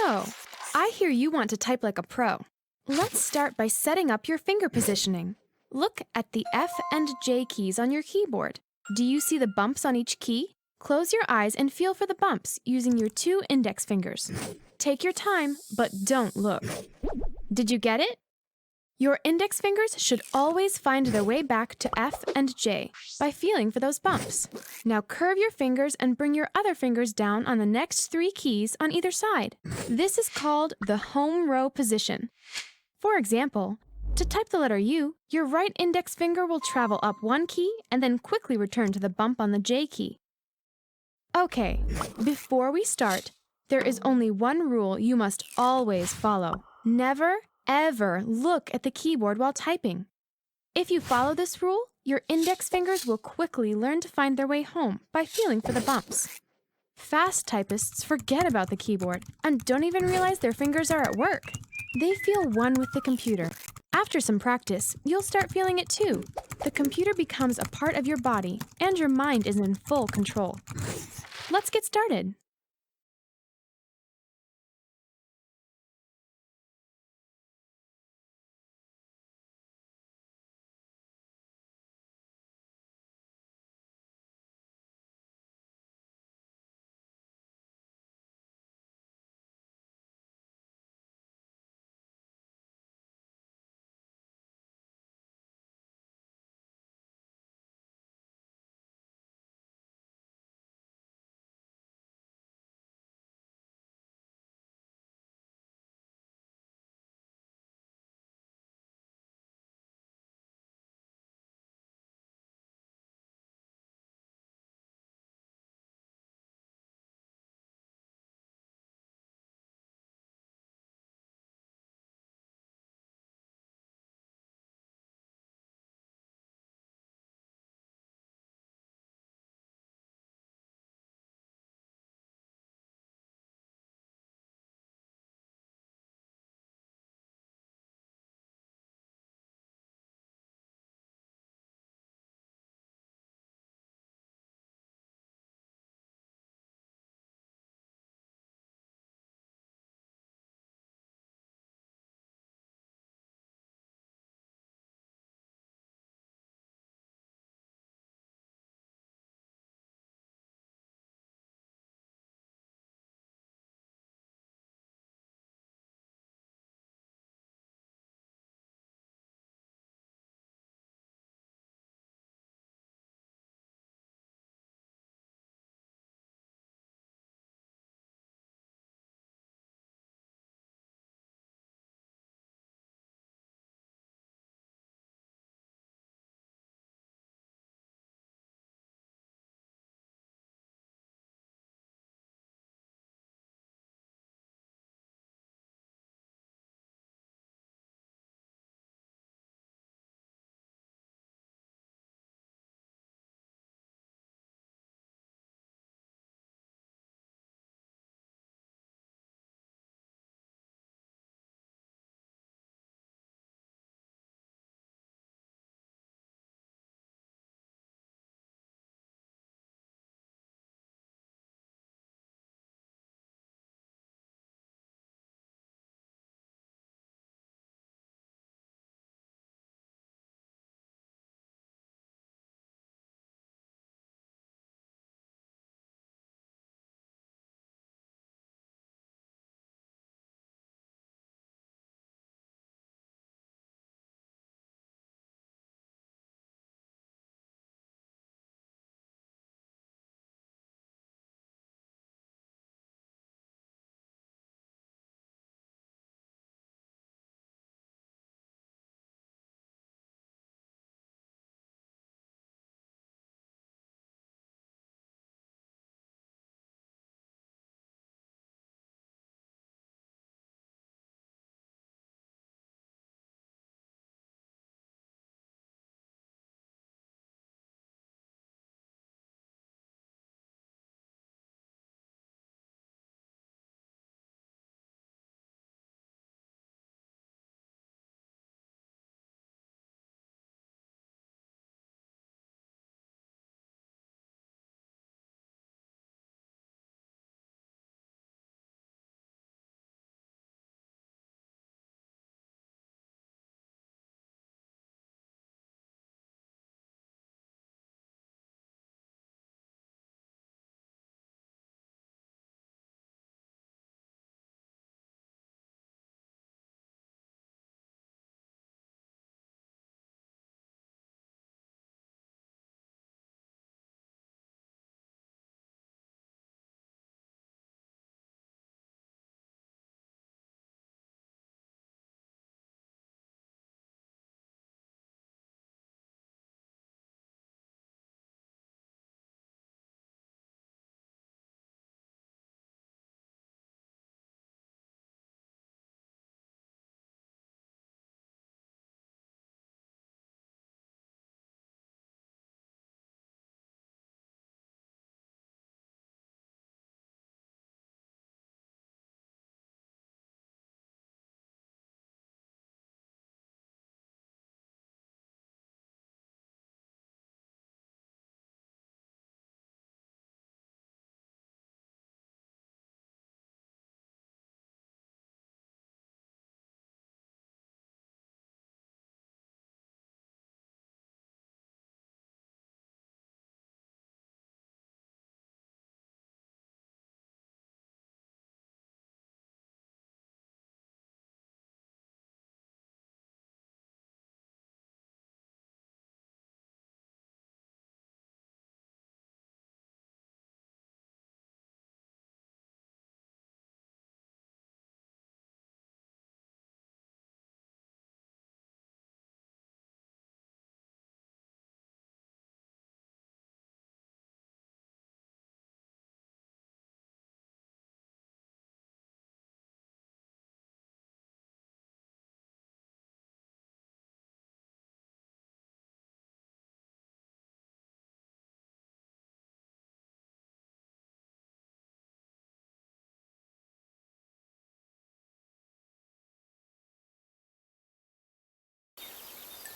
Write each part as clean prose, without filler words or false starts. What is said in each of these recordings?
So, I hear you want to type like a pro. Let's start by setting up your finger positioning. Look at the F and J keys on your keyboard. Do you see the bumps on each key? Close your eyes and feel for the bumps using your 2 index fingers. Take your time, but don't look. Did you get it? Your index fingers should always find their way back to F and J by feeling for those bumps. Now curve your fingers and bring your other fingers down on the next 3 keys on either side. This is called the home row position. For example, to type the letter U, your right index finger will travel up 1 key and then quickly return to the bump on the J key. Okay, before we start, there is only one rule you must always follow. Never, ever look at the keyboard while typing. If you follow this rule, your index fingers will quickly learn to find their way home by feeling for the bumps. Fast typists forget about the keyboard and don't even realize their fingers are at work. They feel one with the computer. After some practice, you'll start feeling it too. The computer becomes a part of your body and your mind is in full control. Let's get started.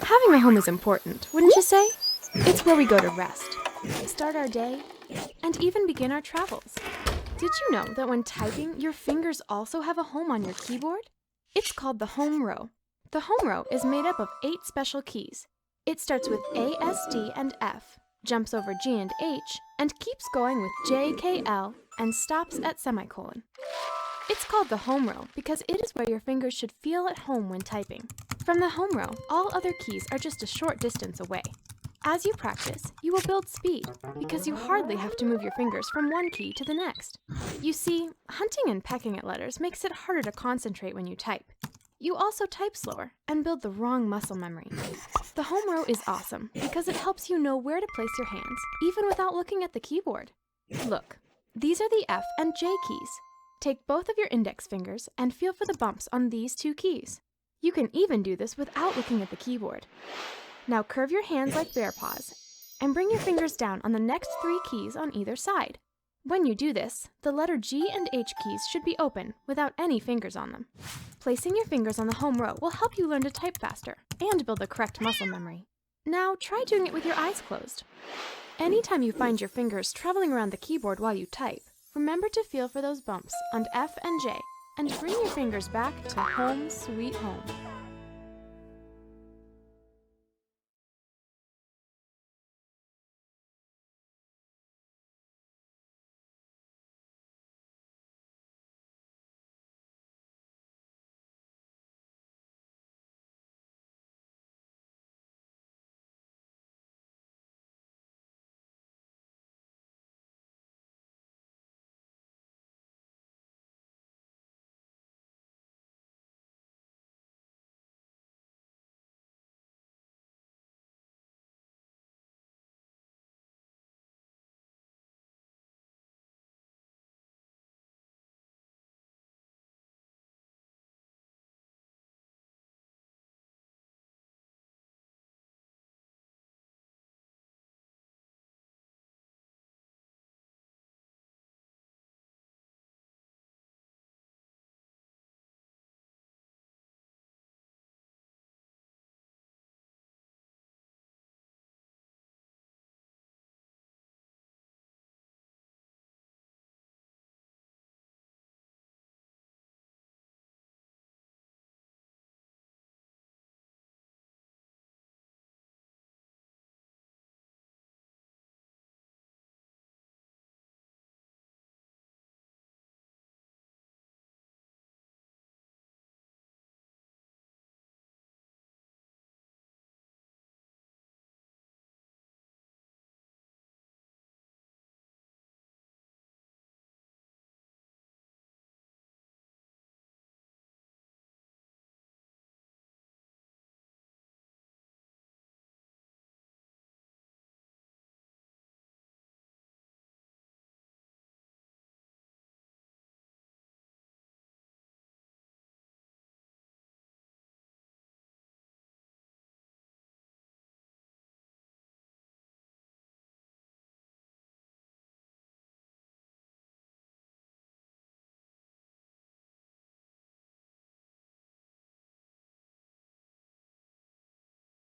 Having a home is important, wouldn't you say? It's where we go to rest, start our day, and even begin our travels. Did you know that when typing, your fingers also have a home on your keyboard? It's called the home row. The home row is made up of 8 special keys. It starts with A, S, D, and F, jumps over G and H, and keeps going with J, K, L, and stops at semicolon. It's called the home row because it is where your fingers should feel at home when typing. From the home row, all other keys are just a short distance away. As you practice, you will build speed because you hardly have to move your fingers from one key to the next. You see, hunting and pecking at letters makes it harder to concentrate when you type. You also type slower and build the wrong muscle memory. The home row is awesome because it helps you know where to place your hands, even without looking at the keyboard. Look, these are the F and J keys. Take both of your index fingers and feel for the bumps on these 2 keys. You can even do this without looking at the keyboard. Now curve your hands like bear paws and bring your fingers down on the next 3 keys on either side. When you do this, the letter G and H keys should be open without any fingers on them. Placing your fingers on the home row will help you learn to type faster and build the correct muscle memory. Now try doing it with your eyes closed. Anytime you find your fingers traveling around the keyboard while you type, remember to feel for those bumps on F and J and bring your fingers back to home sweet home.